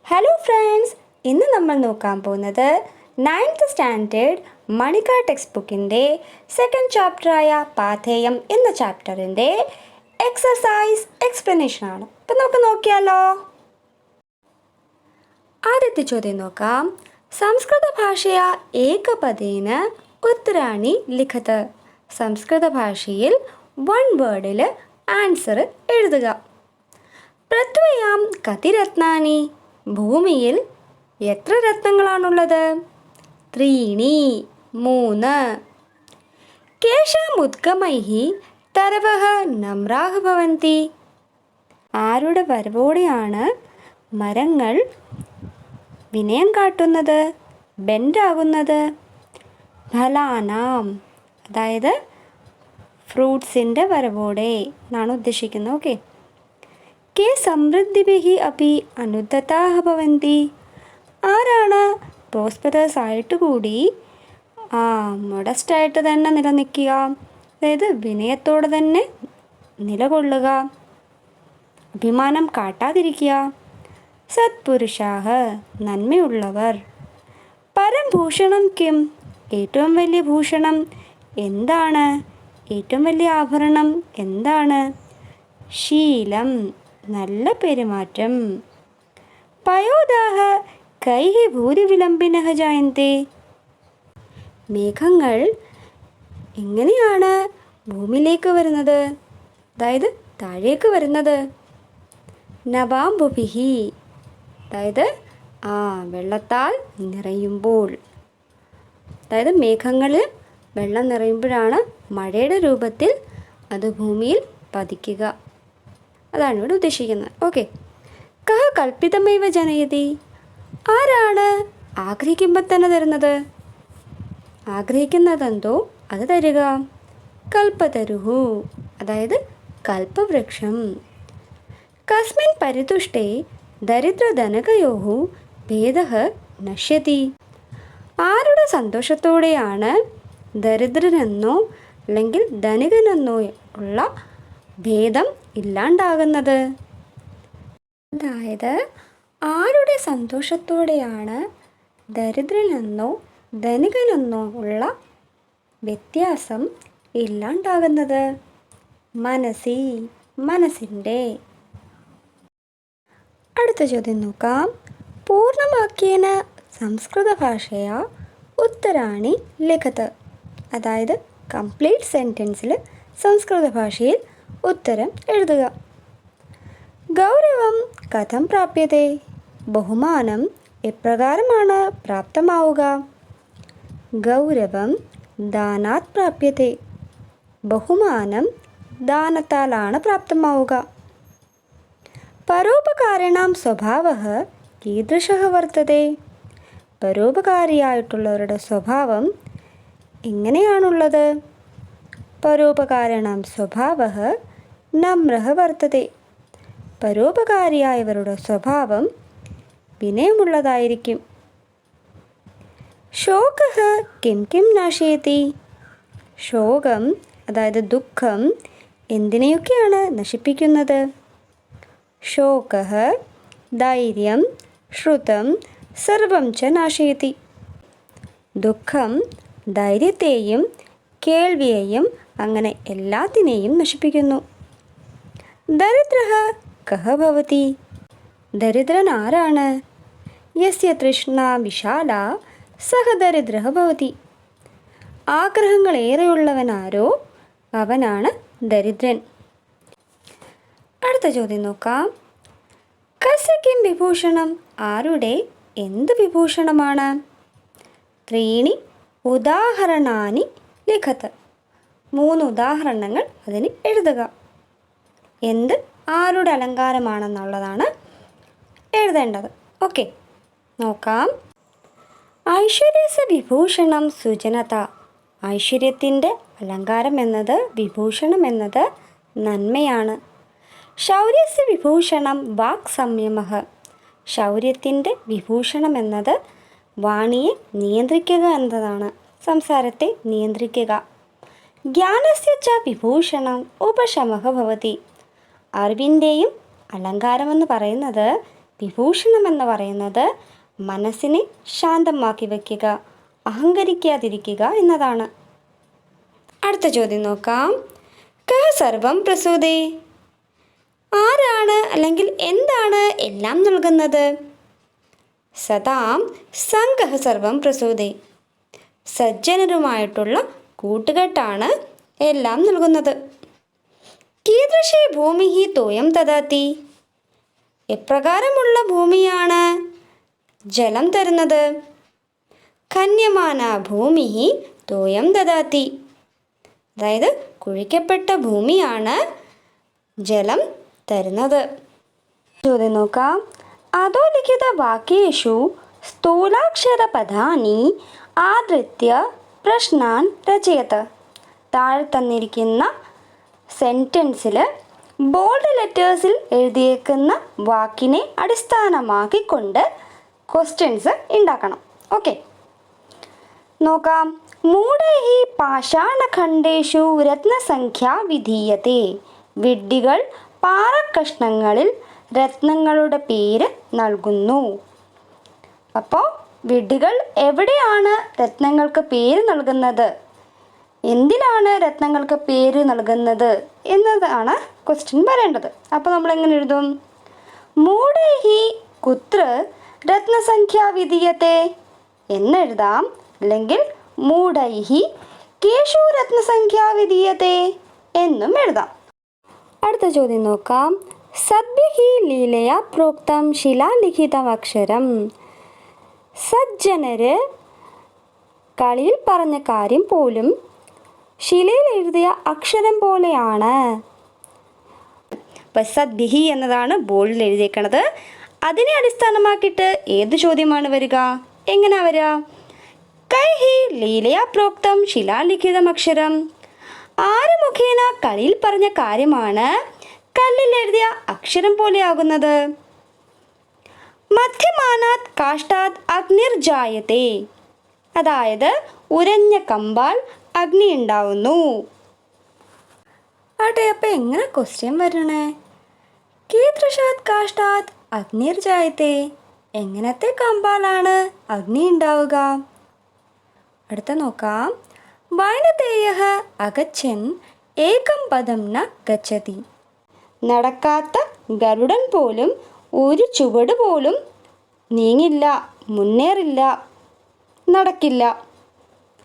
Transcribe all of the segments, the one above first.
Hello friends, ഇന്ന് നമ്മൾ നോക്കാൻ പോകുന്നത് 9th സ്റ്റാൻഡേർഡ് മണിക ടെക്സ്റ്റ് ബുക്കിൻ്റെ സെക്കൻഡ് ചാപ്റ്ററായ പാഥേയം എന്ന ചാപ്റ്ററിൻ്റെ എക്സസൈസ് എക്സ്പ്ലനേഷനാണ്. അപ്പം നമുക്ക് നോക്കിയാലോ. ആദ്യത്തെ ചോദ്യം നോക്കാം. സംസ്കൃത ഭാഷയ ഏകപദേന ഉത്തരാണി ലിഖത്. സംസ്കൃത ഭാഷയിൽ വൺ വേർഡിൽ ആൻസർ എഴുതുക. പൃഥ്വിയാം കതി രത്നാനി. ഭൂമിയിൽ എത്ര രത്നങ്ങളാണുള്ളത്? 3 3. കേശാമുദ്ഗമൈഃ തരവഃ നമ്രാഃ ഭവന്തി. ആരുടെ വരവോടെയാണ് മരങ്ങൾ വിനയം കാട്ടുന്നത്, ബെൻഡാകുന്നത്? ഫലാനാം, അതായത് ഫ്രൂട്ട്സിൻ്റെ വരവോടെ എന്നാണ് ഉദ്ദേശിക്കുന്നത്. ഓക്കെ. കെ സമൃദ്ധിഭിः അപി അനുദ്ധതാഃ ഭവന്തി. ആരാണ് പ്രോസ്പെറസ് ആയിട്ട് കൂടി മൊഡസ്റ്റായിട്ട് തന്നെ നിലനിൽക്കുക, അതായത് വിനയത്തോടെ തന്നെ നിലകൊള്ളുക, അഭിമാനം കാട്ടാതിരിക്കുക? സത്പുരുഷാഃ, നന്മയുള്ളവർ. പരംഭൂഷണം കിം. ഏറ്റവും വലിയ ഭൂഷണം എന്താണ്? ഏറ്റവും വലിയ ആഭരണം എന്താണ്? ശീലം, നല്ല പെരുമാറ്റം. പയോദാഃ കൈഃ ഭൂരിവിലംബിനഃ ജായന്തെ. മേഘങ്ങൾ എങ്ങനെയാണ് ഭൂമിയിലേക്ക് വരുന്നത്, അതായത് താഴേക്ക് വരുന്നത്? നവാംബുഭിഃ, അതായത് വെള്ളത്താൽ നിറയുമ്പോൾ. അതായത് മേഘങ്ങളിൽ വെള്ളം നിറയുമ്പോഴാണ് മഴയുടെ രൂപത്തിൽ അത് ഭൂമിയിൽ പതിക്കുക. അതാണ് ഇവിടെ ഉദ്ദേശിക്കുന്നത്. ഓക്കെ. കഹ കൽപ്പിതമേവ ജനയതി. ആരാണ് ആഗ്രഹിക്കുമ്പോൾ തന്നെ തരുന്നത്? ആഗ്രഹിക്കുന്നതെന്തോ അത് തരിക. കൽപ്പതരുഹു, അതായത് കൽപ്പവൃക്ഷം. കസ്മിൻ പരിതുഷ്ടേ ദരിദ്രധനകയോഃ ഭേദഃ നശ്യതി. ആരുടെ സന്തോഷത്തോടെയാണ് ദരിദ്രനെന്നോ അല്ലെങ്കിൽ ധനികനെന്നോ ഉള്ള ഭേദം ഇല്ലാണ്ടാകുന്നത്? അതായത് ആരുടെ സന്തോഷത്തോടെയാണ് ദരിദ്രനെന്നോ ധനികനെന്നോ ഉള്ള വ്യത്യാസം ഇല്ലാണ്ടാകുന്നത്? മനസ്സി, മനസ്സിൻ്റെ. അടുത്ത ചോദ്യം നോക്കാം. പൂർണ്ണവാക്യേന സംസ്കൃത ഭാഷയ ഉത്തരാണി ലിഖത്. അതായത് കംപ്ലീറ്റ് സെൻറ്റൻസിൽ സംസ്കൃത ഭാഷയിൽ ഉത്തരം എഴുതുക. ഗൗരവം കഥം പ്രാപ്യത്തെ. ബഹുമാനം എപ്രകാരമാണ് പ്രാപ്തമാവുക? ഗൗരവം ദാനാത് പ്രാപ്യത്തെ. ബഹുമാനം ദാനത്താലാണ് പ്രാപ്തമാവുക. പരോപകാരിണാം സ്വഭാവഃ കീദൃശഃ വർത്തത്തെ. പരോപകാരിയായിട്ടുള്ളവരുടെ സ്വഭാവം എങ്ങനെയാണുള്ളത്? പരോപകാരിണാം സ്വഭാവഃ നമ്രഃ വർത്തത്തെ. പരോപകാരിയായവരുടെ സ്വഭാവം വിനയമുള്ളതായിരിക്കും. ശോകഃ കിം കിം നാശയതി. ശോകം, അതായത് ദുഃഖം, എന്തിനെയൊക്കെയാണ് നശിപ്പിക്കുന്നത്? ശോകഃ ധൈര്യം ശ്രുതം സർവം ച നാശയതി. ദുഃഖം ധൈര്യത്തെയും കേൾവിയെയും അങ്ങനെ എല്ലാത്തിനെയും നശിപ്പിക്കുന്നു. ദരിദ്രഃ കഃ ഭവതി. ദരിദ്രൻ ആരാണ്? യസ്യ തൃഷ്ണ വിശാല സഹ ദരിദ്രഃ ഭവതി. ആഗ്രഹങ്ങൾ ഏറെയുള്ളവനാരോ അവനാണ് ദരിദ്രൻ. അടുത്ത ചോദ്യം നോക്കാം. കസ്യ കിം വിഭൂഷണം. ആരുടെ എന്ത് വിഭൂഷണമാണ്? 3 ഉദാഹരണാനി ലിഖത്. 3 ഉദാഹരണങ്ങൾ അതിന് എഴുതുക. എന്ത് ആരുടെ അലങ്കാരമാണെന്നുള്ളതാണ് എഴുതേണ്ടത്. ഓക്കെ, നോക്കാം. ഐശ്വര്യസ്യ വിഭൂഷണം സുജനത. ഐശ്വര്യത്തിൻ്റെ അലങ്കാരം എന്നത്, വിഭൂഷണം എന്നത് നന്മയാണ്. ശൗര്യസ്യ വിഭൂഷണം വാക് സംയമഃ. ശൗര്യത്തിൻ്റെ വിഭൂഷണം എന്നത് വാണിയെ നിയന്ത്രിക്കുക എന്നതാണ്, സംസാരത്തെ നിയന്ത്രിക്കുക. ജ്ഞാനസ്യ ച വിഭൂഷണം ഉപശമഃ ഭവതി. അറിവിൻ്റെയും അലങ്കാരമെന്ന് പറയുന്നത് വിഭൂഷണം എന്ന് പറയുന്നത് മനസ്സിനെ ശാന്തമാക്കി വയ്ക്കുക, അഹങ്കരിക്കാതിരിക്കുക എന്നതാണ്. അടുത്ത ചോദ്യം നോക്കാം. കഹ സർവം പ്രസൂതേ. ആരാണ് അല്ലെങ്കിൽ എന്താണ് എല്ലാം നൽകുന്നത്? സദാം സംഘ സർവം പ്രസൂതേ. സജ്ജനരുമായിട്ടുള്ള കൂട്ടുകെട്ടാണ് എല്ലാം നൽകുന്നത്. കീദൃശി ഭൂമി തോയം ദദാതി. എപ്രകാരമുള്ള ഭൂമിയാണ് ജലം തരുന്നത്? ഖന്യമാന ഭൂമി തോയം ദദാതി. അതായത് കുഴിക്കപ്പെട്ട ഭൂമിയാണ് ജലം തരുന്നത്. ചോദ്യം നോക്കാം. അധോലിഖിത വാക്യേഷു സ്ഥൂലാക്ഷരപദാനി ആദൃത്യ പ്രശ്നാൻ രചയത്. താഴെ തന്നിരിക്കുന്ന സെൻറ്റൻസിൽ ബോൾഡ് ലെറ്റേഴ്സിൽ എഴുതിയേക്കുന്ന വാക്കിനെ അടിസ്ഥാനമാക്കിക്കൊണ്ട് ക്വസ്റ്റ്യൻസ് ഉണ്ടാക്കണം. ഓക്കെ, നോക്കാം. മൂഢൈഹി പാഷാണഖണ്ഡേഷു രത്നസംഖ്യ വിധീയത്തെ. വിഡ്ഢികൾ പാറക്കഷ്ണങ്ങളിൽ രത്നങ്ങളുടെ പേര് നൽകുന്നു. അപ്പോൾ വിഡ്ഢികൾ എവിടെയാണ് രത്നങ്ങൾക്ക് പേര് നൽകുന്നത്, എന്തിനാണ് രത്നങ്ങൾക്ക് പേര് നൽകുന്നത് എന്നതാണ് ക്വസ്റ്റ്യൻ വരേണ്ടത്. അപ്പോൾ നമ്മൾ എങ്ങനെ എഴുതും? മൂഢൈഹി കുത്ര രത്നസംഖ്യ വിധീയത്തെ എന്നെഴുതാം. അല്ലെങ്കിൽ മൂഢൈഹി കേഷു രത്നസംഖ്യ വിധീയത്തെ എന്നും എഴുതാം. അടുത്ത ചോദ്യം നോക്കാം. സദ്ഭിഹി ലീലയ പ്രോക്തം ശിലാലിഖിതമക്ഷരം. സജ്ജനര് കളിയിൽ പറഞ്ഞ കാര്യം പോലും ശിലയിൽ എഴുതിയ അക്ഷരം പോലെയാണ്. അപ്പം സദ്ഭിഹി എന്നതാണ് ബോർഡിൽ എഴുതിയേക്കണത്. അതിനെ അടിസ്ഥാനമാക്കിയിട്ട് ഏത് ചോദ്യമാണ് വരിക? എങ്ങനെ വരിക? കൈഹി ലീലയ പ്രോക്തം ശിലാലിഖിതമക്ഷരം. ആര് മുഖേന കളിയിൽ പറഞ്ഞ കാര്യമാണ് കല്ലിൽ എഴുതിയ അക്ഷരം പോലെയാകുന്നത്? മധ്യമാനാത് കാഷ്ടാത് അഗ്നിർജായത്തെ. അതായത് ഉരഞ്ഞ കമ്പാൽ അഗ്നി ഉണ്ടാവുന്നു. ആട്ടെ, അപ്പം എങ്ങനെ ക്വസ്റ്റ്യൻ വരണേ? കീദൃശാത് കാഷ്ടാത് അഗ്നിർജായത്തെ. എങ്ങനത്തെ കമ്പാലാണ് അഗ്നി ഉണ്ടാവുക? അടുത്ത നോക്കാം. വൈനതേയഃ അഗച്ഛൻ ഏകം പദം ന ഗച്ഛതി. നടക്കാത്ത ഗരുഡൻ പോലും ഒരു ചുവട് പോലും നീങ്ങില്ല, മുന്നേറില്ല, നടക്കില്ല.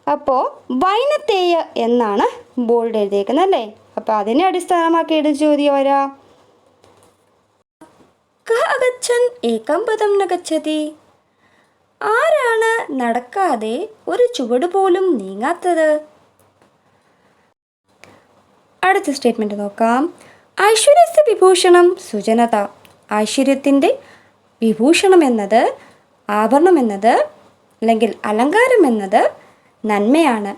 അപ്പോൾ വൈനത്തേയ എന്നാണ് ബോൾഡ് എഴുതിയേക്കുന്നത് അല്ലേ? അപ്പോൾ അതിനെ അടിസ്ഥാനമാക്കി എഴുതി ചോദ്യം വരാ. കഹ അഗച്ഛൻ ഏകം പദം ന ഗച്ഛതി. ആരാണ് നടക്കാതെ ഒരു ചുവട് പോലും നീങ്ങാത്തത്? അടുത്ത സ്റ്റേറ്റ്മെൻറ്റ് നോക്കാം. ഐശ്വര്യസ്യ വിഭൂഷണം സുജനത. ഐശ്വര്യത്തിൻ്റെ വിഭൂഷണം എന്നത്, ആഭരണം എന്നത്, അല്ലെങ്കിൽ അലങ്കാരം എന്നത് നന്മയാണ്.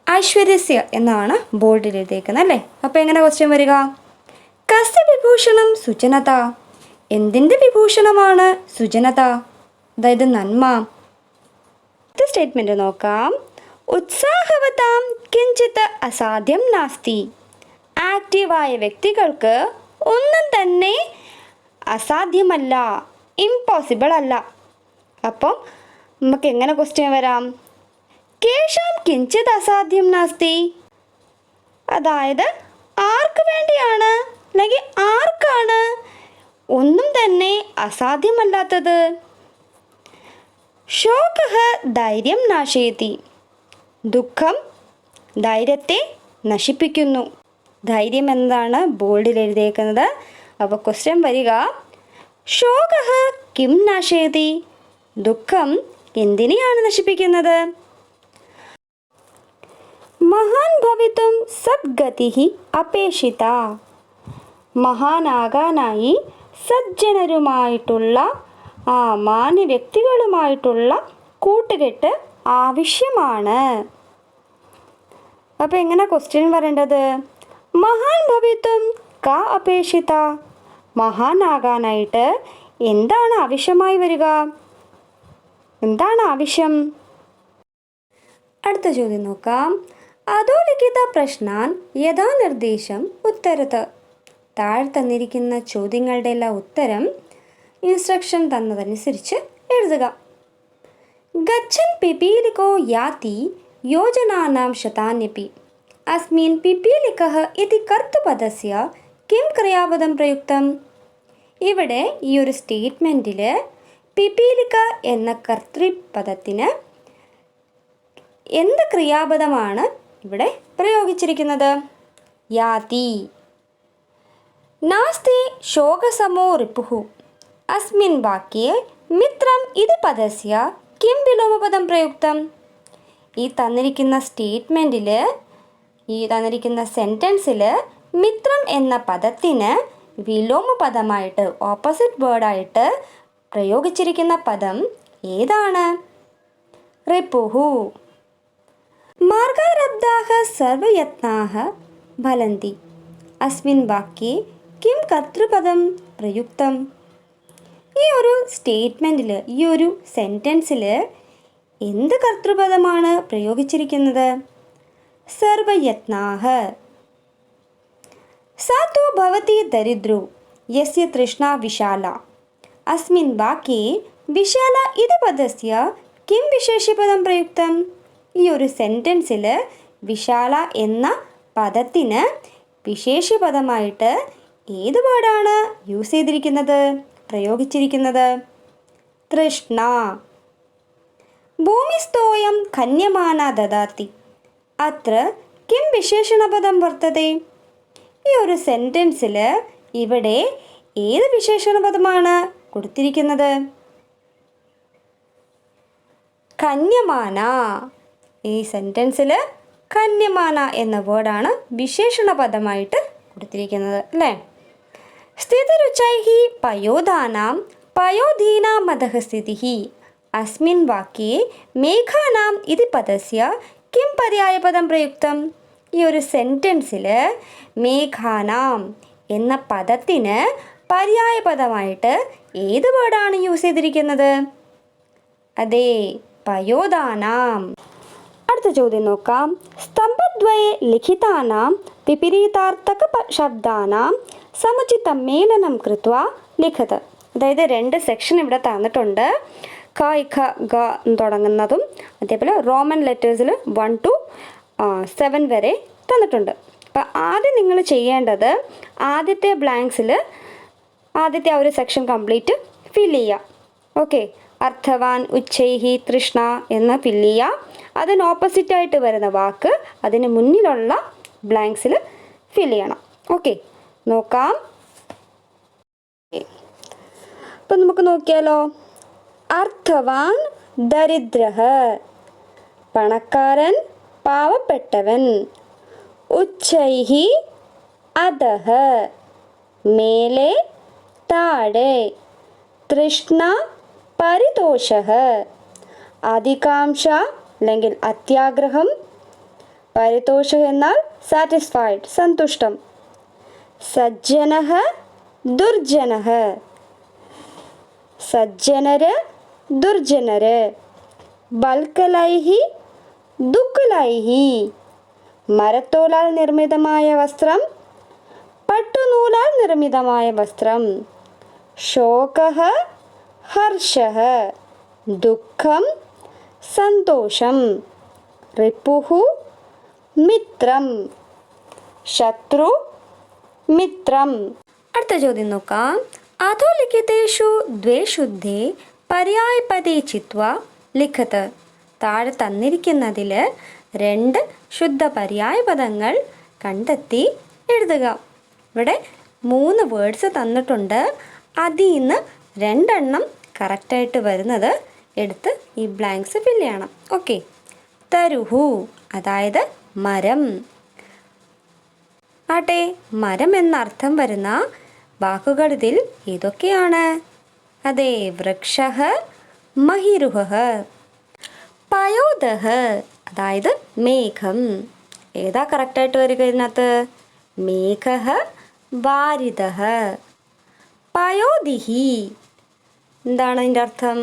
ഐശ്വര്യസ്യ എന്നാണ് ബോർഡിൽ എഴുതിയേക്കുന്നത് അല്ലേ? അപ്പോൾ എങ്ങനെ ക്വസ്റ്റ്യൻ വരിക? കസ്യ വിഭൂഷണം സുജനത. എന്തിൻ്റെ വിഭൂഷണമാണ് സുജനത? അതായത് നന്മ. അടുത്ത സ്റ്റേറ്റ്മെൻറ്റ് നോക്കാം. ഉത്സാഹവതാം കിഞ്ചിത് അസാധ്യം നാസ്തി. ആക്റ്റീവായ വ്യക്തികൾക്ക് ഒന്നും തന്നെ അസാധ്യമല്ല, ഇമ്പോസിബിൾ അല്ല. അപ്പം നമുക്ക് എങ്ങനെ ക്വസ്റ്റ്യൻ വരാം? കേശാം കിഞ്ചിത് അസാധ്യം നാസ്തി. അതായത് ആർക്ക് വേണ്ടിയാണ് അല്ലെങ്കിൽ ആർക്കാണ് ഒന്നും തന്നെ അസാധ്യമല്ലാത്തത്? ശോകഃ ധൈര്യം നാശയതി. ദുഃഖം ധൈര്യത്തെ നശിപ്പിക്കുന്നു. ധൈര്യം എന്നതാണ് ബോൾഡിൽ എഴുതിയേക്കുന്നത്. അപ്പോൾ ക്വസ്റ്റ്യൻ വരിക, ശോകഃ കിം നാശയതി. ദുഃഖം എന്തിനെയാണ് നശിപ്പിക്കുന്നത്? മഹാൻ ഭവിതും സദ്ഗതിഃ അപേക്ഷിത. മഹാനാകാനായി സജ്ജനരുമായിട്ടുള്ള മാന്യ വ്യക്തികളുമായിട്ടുള്ള കൂട്ടുകെട്ട് ആവശ്യമാണ്. അപ്പോൾ എങ്ങനെ ക്വസ്റ്റ്യൻ വരേണ്ടത്? മഹാൻ ഭവിത്വം ക അപേക്ഷിത. മഹാനാകാനായിട്ട് എന്താണ് ആവശ്യമായി വരിക? എന്താണ് ആവശ്യം? അടുത്ത ചോദ്യം നോക്കാം. അധോലിഖിത പ്രശ്നാൻ യഥാനിർദ്ദേശം ഉത്തരത്ത്. താഴെ തന്നിരിക്കുന്ന ചോദ്യങ്ങളുടെ എല്ലാം ഉത്തരം ഇൻസ്ട്രക്ഷൻ തന്നതനുസരിച്ച് എഴുതുക. ഗച്ഛൻ പിപീലികോ യാതി യോജനാനാം ശതാന്യപി. അസ്മിൻ പിപീലികഃ ഇതി കർത്തൃപദസ്യ കിം ക്രിയാപദം പ്രയുക്തം. ഇവിടെ ഈ ഒരു സ്റ്റേറ്റ്മെൻറ്റിൽ പിപീലിക എന്ന കർത്തൃപദത്തിന് എന്ത് ക്രിയാപദമാണ് ഇവിടെ പ്രയോഗിച്ചിരിക്കുന്നത്? യാതി. നാസ്തി ശോകസമോ റിപുഃ. അസ്മിൻ വാക്യേ മിത്രം ഇതി പദസ്യ കിം വിലോമപദം പ്രയുക്തം. ഈ തന്നിരിക്കുന്ന സ്റ്റേറ്റ്മെൻറ്റിൽ, ഈ തന്നിരിക്കുന്ന സെൻറ്റൻസിൽ മിത്രം എന്ന പദത്തിന് വിലോമപദമായിട്ട്, ഓപ്പോസിറ്റ് വേർഡായിട്ട് പ്രയോഗിച്ചിരിക്കുന്ന പദം ഏതാണ്? റിപുഃ. മാർഗാരബ്ധാഃ സർവയത്നാഃ ഫലന്തി. അസ്മിൻ വാക്യേ കിം കർത്തൃപദം പ്രയുക്തം. ഈ ഒരു സ്റ്റേറ്റ്മെൻറ്റിൽ, ഈ ഒരു സെൻറ്റൻസിൽ എന്ത് കർത്തൃപദമാണ് പ്രയോഗിച്ചിരിക്കുന്നത്? സർവയത്നാഃ. സാതോ ഭവതി ദരിദ്രോ യസ്യ തൃഷ്ണാ വിശാല. അസ്മിൻ വാക്യേ വിശാല ഇതി പദസ്യ കിം വിശേഷ്യപദം പ്രയുക്തം. ഈ ഒരു സെൻറ്റൻസിൽ വിശാല എന്ന പദത്തിന് വിശേഷ്യപദമായിട്ട് ഏത് വേർഡാണ് യൂസ് ചെയ്തിരിക്കുന്നത്, പ്രയോഗിച്ചിരിക്കുന്നത്? തൃഷ്ണ. ഭൂമിസ്ഥോയം ഖന്യമാന ദദാതി. അത്ര കിം വിശേഷണപദം വർത്തതേ. ഈ ഒരു സെൻറ്റൻസിൽ ഇവിടെ ഏത് വിശേഷണപദമാണ് കൊടുത്തിരിക്കുന്നത്? ഖന്യമാന. ഈ സെൻറ്റൻസിൽ ഖന്യമാന എന്ന വേർഡാണ് വിശേഷണ പദമായിട്ട് കൊടുത്തിരിക്കുന്നത്, അല്ലേ? സ്ഥിതിരുചൈഃ പയോധാനാം പയോധീനാം അധഃ സ്ഥിതിഃ. അസ്മിൻ വാക്യേ മേഘാനാം ഇതി പദസ്യ കിം പര്യായപദം പ്രയുക്തം. ഈ ഒരു സെൻറ്റൻസിൽ മേഘാനാം എന്ന പദത്തിന് പര്യായപദമായിട്ട് ഏത് വേർഡാണ് യൂസ് ചെയ്തിരിക്കുന്നത്? അതെ, പയോധാനാം. അടുത്ത ചോദ്യം നോക്കാം. സ്തംഭദ്വയെ ലിഖിതാനാം വിപരീതാർത്ഥക ശബ്ദാനാം സമുചിതം മേലനം കൃത്വ ലിഖത്. അതായത് 2 സെക്ഷൻ ഇവിടെ തന്നിട്ടുണ്ട്. ക ഖ ഗ തുടങ്ങുന്നതും അതേപോലെ റോമൻ ലെറ്റേഴ്സിൽ 1 to 7 വരെ തന്നിട്ടുണ്ട്. അപ്പോൾ ആദ്യം നിങ്ങൾ ചെയ്യേണ്ടത് ആദ്യത്തെ ബ്ലാങ്ക്സിൽ ആദ്യത്തെ ആ ഒരു സെക്ഷൻ കംപ്ലീറ്റ് ഫിൽ ചെയ്യുക. ഓക്കെ, അർത്ഥവാൻ, ഉച്ചൈഹി, തൃഷ്ണ എന്ന് ഫില്ല് ചെയ്യുക. അതിന് ഓപ്പോസിറ്റായിട്ട് വരുന്ന വാക്ക് അതിന് മുന്നിലുള്ള ബ്ലാങ്ക്സിൽ ഫില്ല് ചെയ്യണം. ഓക്കെ, നോക്കാം. അപ്പം നമുക്ക് നോക്കിയാലോ. അർത്ഥവാൻ ദരിദ്രഃ, പണക്കാരൻ പാവപ്പെട്ടവൻ. ഉച്ചൈഹി അധഃ, മേലെ താഴെ. തൃഷ്ണ പരിതോഷഃ, അധികാംക്ഷ അല്ലെങ്കിൽ അത്യാഗ്രഹം. പരിതോഷഃ എന്നാൽ സാറ്റിസ്ഫൈഡ്, സന്തുഷ്ടം. സജ്ജനഃ ദുർജനഃ, സജ്ജനര് ദുർജനര്. ബൽക്കലൈഹി ദുഃഖലൈഹി, മരത്തോലാൽ നിർമ്മിതമായ വസ്ത്രം, പട്ടുനൂലാൽ നിർമ്മിതമായ വസ്ത്രം. ശോകഃ ഹർഷഃ, ദുഃഖം സന്തോഷം. റിപുഃ മിത്രം, ശത്രു മിത്രം. അടുത്ത ചോദ്യം നോക്കാം. അധോലിഖിതേഷു ദ്വേ ശുദ്ധേ പര്യായപദേ ചിത്വാ ലിഖത്. താഴെ തന്നിരിക്കുന്നതിൽ 2 ശുദ്ധ പര്യായപദങ്ങൾ കണ്ടെത്തി എഴുതുക. ഇവിടെ 3 വേർഡ്സ് തന്നിട്ടുണ്ട്. അതിൽ നിന്ന് 2 എണ്ണം കറക്റ്റായിട്ട് വരുന്നത് എടുത്ത് ഈ ബ്ലാങ്ക്സ് ഫില്ല് ചെയ്യണം. ഓക്കെ, തരുഹു അതായത് മരം. ആട്ടെ, മരം എന്നർത്ഥം വരുന്ന വാക്കുകൾ ഇതിൽ ഏതൊക്കെയാണ്? അതെ, വൃക്ഷഃ, മഹിരുഹഃ. പയോധഃ അതായത് മേഘം. ഏതാ കറക്റ്റായിട്ട് വരിക ഇതിനകത്ത്? മേഘഃ വാരിധഃ. പയോധിഃ എന്താണ് അതിൻ്റെ അർത്ഥം?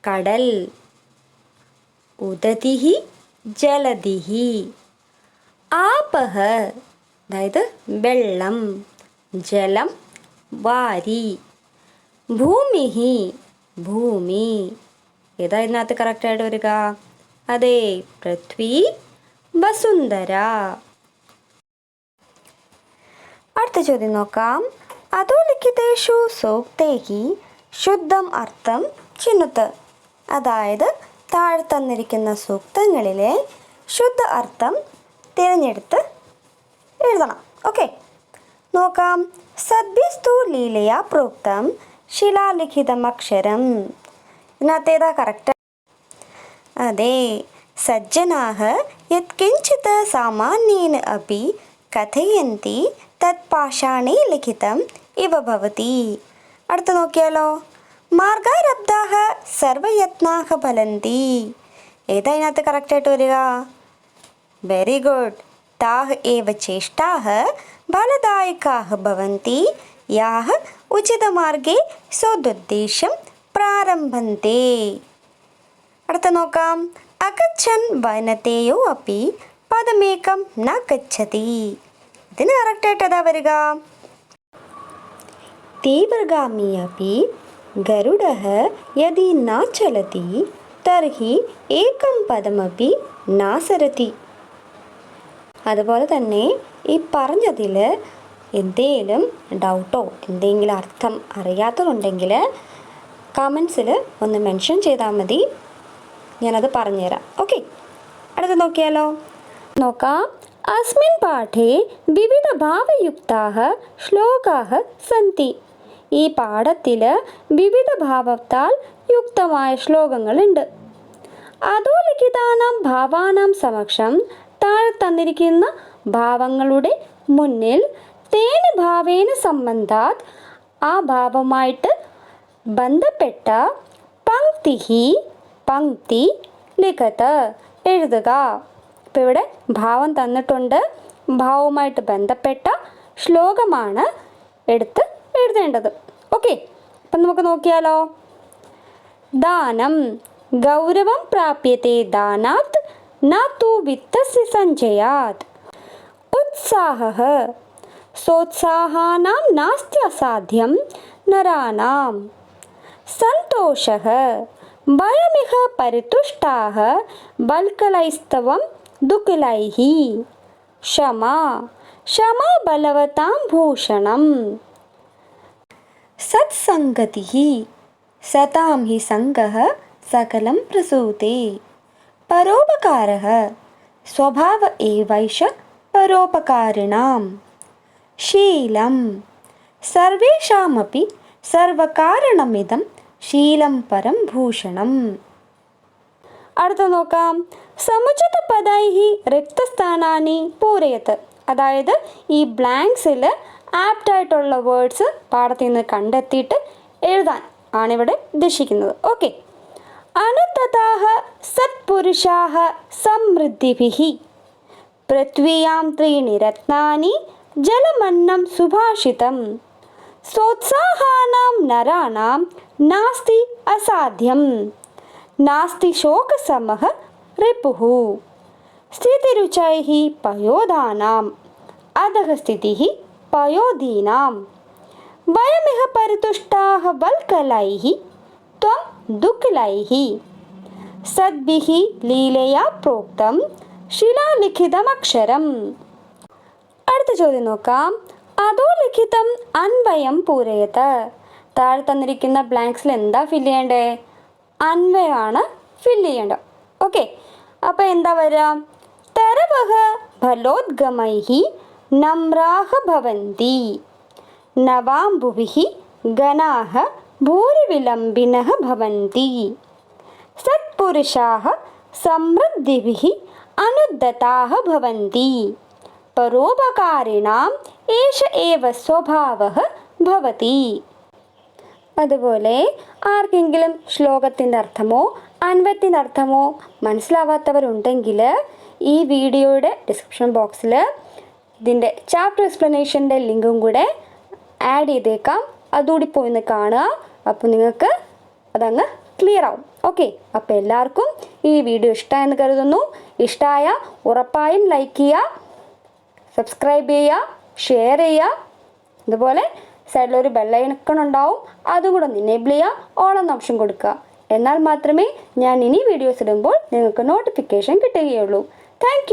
കടൽ. ഉദതിഃ ജലധിഃ. ആപഃ അതായത് വെള്ളം, ജലം, വാരി. ഭൂമിഹി ഭൂമി. ഏതാ ഇതിനകത്ത് കറക്റ്റായിട്ട് വരിക? അതെ, പൃഥ്വി. വസുന്ധര. അടുത്ത ചോദ്യം നോക്കാം. അധോലിഖിതേഷു സൂക്തേഹി ശുദ്ധം അർത്ഥം ചിനുത്. അതായത് താഴെ തന്നിരിക്കുന്ന സൂക്തങ്ങളിലെ ശുദ്ധ അർത്ഥം തിരഞ്ഞെടുത്ത് എഴുതണം. ഓക്കെ, നോക്കാം. സദ്ഭിസ്തു ലീലയാ പ്രോക്തം ശിലാലിഖിതം അക്ഷരം. ഇതിനകത്ത് ഏതാ കറക്റ്റ്? അതെ, സജ്ജനാഹ യത് കിഞ്ചിത് സാമാന്യേന അപി കഥയന്തി തത് പാഷാണേ ലിഖിതം ഇവ ഭവതി. അടുത്ത് നോക്കിയാലോ. മാർഗാരബ്ധാഹ സർവയത്നാഹ ഫലന്തി. ഏതാ ഇതിനകത്ത് കറക്റ്റായിട്ട് വരിക? Very good. താഹ് ഏവ ചേഷ്ടാഹ ഫലദായകാഹ ഭവന്തി യാഹ ഉചിതമാർഗേ സ്വോദ്ദേശം പ്രാരംഭന്തെ. അടുത്ത നോക്കാം. അഗച്ഛൻ വനതേയോ അപ്പി പദമേകം ന ഗച്ഛതി. ഇതിന് കറക്റ്റായിട്ട് ഏതാ വരിക? തീവ്രഗാമി അപ്പി ഗരുഡഃ യദി ന ചലതി തർഹി ഏകം പദമപി നാസരതി. അതുപോലെ തന്നെ ഈ പറഞ്ഞതിൽ എന്തെങ്കിലും ഡൗട്ടോ എന്തെങ്കിലും അർത്ഥം അറിയാത്തതുണ്ടെങ്കിൽ കമൻസിൽ ഒന്ന് മെൻഷൻ ചെയ്താൽ മതി, ഞാനത് പറഞ്ഞുതരാം. ഓക്കെ, അടുത്ത് നോക്കിയാലോ. നോക്കാം. അസ്മിൻ പാഠേ വിവിധ ഭാവയുക്താഹ ശ്ലോകാഹ സന്തി. ഈ പാഠത്തിൽ വിവിധ ഭാവത്താൽ യുക്തമായ ശ്ലോകങ്ങളുണ്ട്. അധോലിഖിതാനാം ഭാവാനാം സമക്ഷം താഴെ തന്നിരിക്കുന്ന ഭാവങ്ങളുടെ മുന്നിൽ തേന ഭാവേന സംബന്ധാത് ആ ഭാവമായിട്ട് ബന്ധപ്പെട്ട പങ്ക്തിഹി പങ്ക്തി ലിഖത് എഴുതുക. ഇപ്പോൾ ഇവിടെ ഭാവം തന്നിട്ടുണ്ട്, ഭാവവുമായിട്ട് ബന്ധപ്പെട്ട ശ്ലോകമാണ് എടുത്ത് എഴുതേണ്ടത്. ഓക്കെ, അപ്പം നമുക്ക് നോക്കിയാലോ. ദാനം ഗൗരവം പ്രാപ്യത്തെ ദാനാത് നാതു വിത്തസ്യ സഞ്ചയാത്. ഉത്സാഹഃ സോത്സാഹാനാം നാസ്തി അസാധ്യം നരാണാം. സന്തോഷഃ വയമിഹ പരിതുഷ്ടാഃ വൽക്കലൈസ്തവം ദുഃഖലൈഃ. ക്ഷമാ ക്ഷമാ ബലവതാം ഭൂഷണം. സത്സംഗതിഃ സതാം ഹി സംഗഃ സകലം പ്രസൂതേ. പരോപകാരഃ സ്വഭാവ ഏവൈഷ പരോപകാരിണാം. ശീലം സർവേഷാമപി സർവകാരണമിദം ശീലം പരം ഭൂഷണം. അടുത്ത നോക്കാം. സമുചിത പദൈഹി റിക്തസ്ഥാനാനി പൂരയത്ത്. അതായത് ഈ ബ്ലാങ്ക്സിൽ ആപ്റ്റായിട്ടുള്ള വേർഡ്സ് പാഠത്തിൽ നിന്ന് കണ്ടെത്തിയിട്ട് എഴുതാൻ ആണിവിടെ ഉദ്ദേശിക്കുന്നത്. ഓക്കെ. അനുത്തതാഹ സത്പുരുഷാഹ സമൃദ്ധിഭിഃ. പൃഥ്വിയാം ത്രീണി രത്നാനി ജലമന്നം സുഭാഷിതം. സോത്സാഹാനാം നരാണാം നാസ്തി അസാധ്യം. നാസ്തി ശോകസമഃ റിപുഃ. സ്ഥിതിരുചൈഃ പയോധാനാം അധഃ സ്ഥിതിഃ പയോധീനാം. വയമിഹ പരിതുഷ്ടാഃ വൽക്കലൈഃ ത്വം ദുഃഖലൈഃ. സദ്ഭിഃ ലീലയാ പ്രോക്തം ശിലാലിഖിതമക്ഷരം. അടുത്ത ചോദ്യം നോക്കാം. അധോലിഖിതം അന്വയം പൂരയത്ത്. താഴെ തന്നിരിക്കുന്ന ബ്ലാങ്ക്സിൽ എന്താ ഫില്ല് ചെയ്യേണ്ടേ? അന്വയമാണ് ഫില്ല് ചെയ്യേണ്ടത്. ഓക്കെ, അപ്പോൾ എന്താ വരിക? തരവഃ ഫലോദ്ഗമൈഃ നമ്രാഃ ഭവന്തി. നവാംബുഭിഃ ഗണാഃ ഭൂരിവിലംബിനഃ ഭവന്തി. സത്പുരുഷാഃ സമൃദ്ധിഭിഃ അനുദ്ധതാഃ ഭവന്തി. പരോപകാരിണാം ഏഷ ഏവ സ്വഭാവഃ ഭവതി. അതുപോലെ ആർക്കെങ്കിലും ശ്ലോകത്തിൻ്റെ അർത്ഥമോ അന്വയത്തിൻ്റെ അർത്ഥമോ മനസ്സിലാവാത്തവരുണ്ടെങ്കിൽ ഈ വീഡിയോയുടെ ഡിസ്ക്രിപ്ഷൻ ബോക്സിൽ ഇതിൻ്റെ ചാപ്റ്റർ എക്സ്പ്ലനേഷൻ്റെ ലിങ്കും കൂടെ ആഡ് ചെയ്തേക്കാം. അതുകൂടി പോയി ഒന്ന് കാണുക. അപ്പോൾ നിങ്ങൾക്ക് അതങ്ങ് ക്ലിയർ ആവും. ഓക്കെ, അപ്പോൾ എല്ലാവർക്കും ഈ വീഡിയോ ഇഷ്ടമായെന്ന് കരുതുന്നു. ഇഷ്ടമായ ഉറപ്പായും ലൈക്ക് ചെയ്യുക, സബ്സ്ക്രൈബ് ചെയ്യുക, ഷെയർ ചെയ്യുക, അതുപോലെ സൈഡിലൊരു ബെല്ലൈക്കൺ ഉണ്ടാവും, അതും കൂടെ ഒന്ന് എനേബിൾ ചെയ്യുക, ഓൾ എന്ന ഓപ്ഷൻ കൊടുക്കുക. എന്നാൽ മാത്രമേ ഞാൻ ഇനി വീഡിയോസ് ഇടുമ്പോൾ നിങ്ങൾക്ക് നോട്ടിഫിക്കേഷൻ കിട്ടുകയുള്ളൂ. താങ്ക്